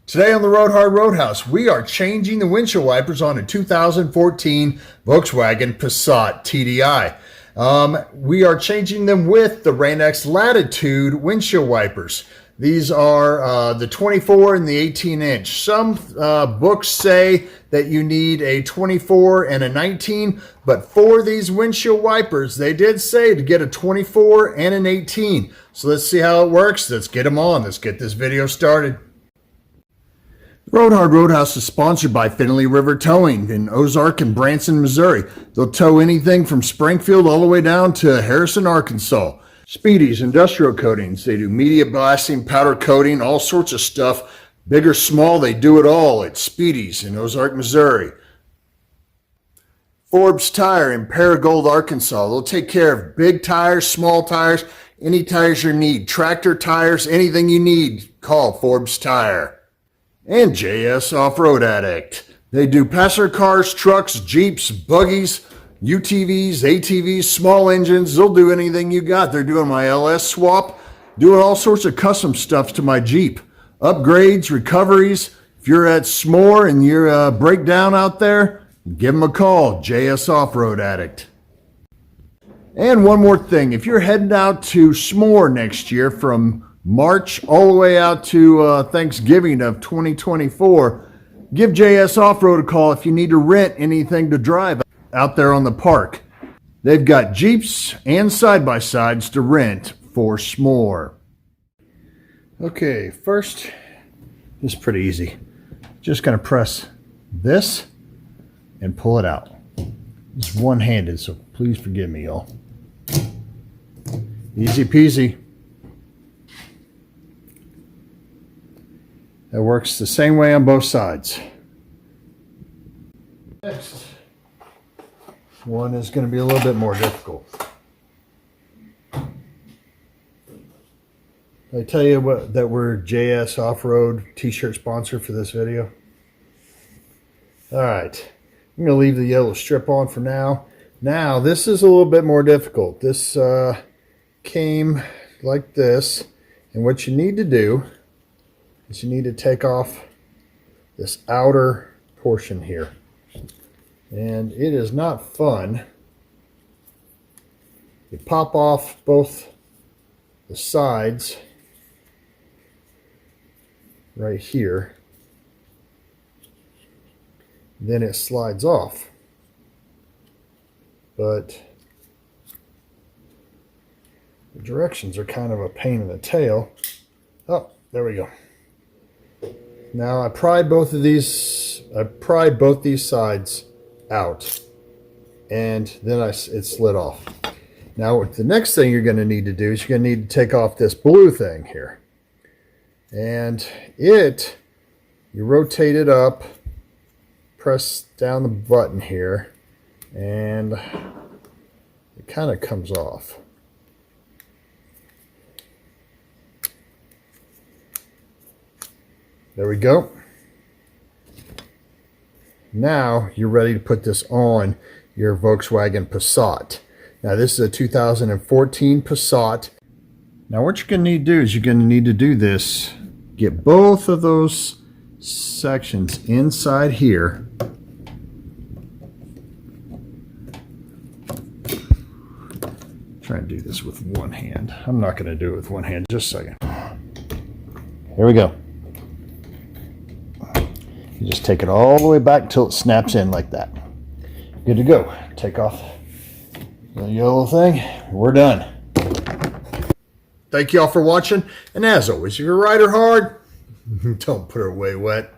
Today on the Roadhouse, we are changing the windshield wipers on a 2014 Volkswagen Passat TDI. We are changing them with the Rain-X Latitude windshield wipers. These are the 24 and the 18-inch. Some books say that you need a 24 and a 19, but for these windshield wipers, they did say to get a 24 and an 18. So let's see how it works. Let's get them on. Let's get this video started. Roadhouse is sponsored by Finley River Towing in Ozark and Branson, Missouri. They'll tow anything from Springfield all the way down to Harrison, Arkansas. Speedy's Industrial Coatings. They do media blasting, powder coating, all sorts of stuff. Big or small, they do it all at Speedy's in Ozark, Missouri. Forbes Tire in Paragould, Arkansas. They'll take care of big tires, small tires, any tires you need. Tractor tires, anything you need, call Forbes Tire. And JS Off-Road Addict. They do passenger cars, trucks, Jeeps, buggies, UTVs, ATVs, small engines. They'll do anything you got. They're doing my LS swap, doing all sorts of custom stuff to my Jeep. Upgrades, recoveries. If you're at S'more and you're a breakdown out there, give them a call, JS Off-Road Addict. And one more thing, if you're heading out to S'more next year from March all the way out to Thanksgiving of 2024, give JS Off-Road a call if you need to rent anything to drive out there on the park. They've got Jeeps and side-by-sides to rent for S'more. Okay, first, this is pretty easy. Just going to press this and pull it out. It's one-handed, so please forgive me, y'all. Easy peasy. That works the same way on both sides. Next one is going to be a little bit more difficult. Did I tell you that we're JS Off-Road t-shirt sponsor for this video? Alright, I'm going to leave the yellow strip on for now. Now, this is a little bit more difficult. This came like this, and what you need to do is you need to take off this outer portion here. And it is not fun. You pop off both the sides right here. Then it slides off. But the directions are kind of a pain in the tail. Oh, there we go. Now I pried both these sides out, and then it slid off. Now the next thing you're going to need to do is you're going to need to take off this blue thing here, and you rotate it up, press down the button here, and it kind of comes off. There we go. Now you're ready to put this on your Volkswagen Passat. Now this is a 2014 Passat. Now what you're going to need to do is you're going to need to do this. Get both of those sections inside here. Try and do this with one hand. I'm not going to do it with one hand. Just a second. Here we go. You just take it all the way back until it snaps in like that. Good to go. Take off the yellow thing. We're done. Thank you all for watching. And as always, if you're rider hard, don't put her away wet.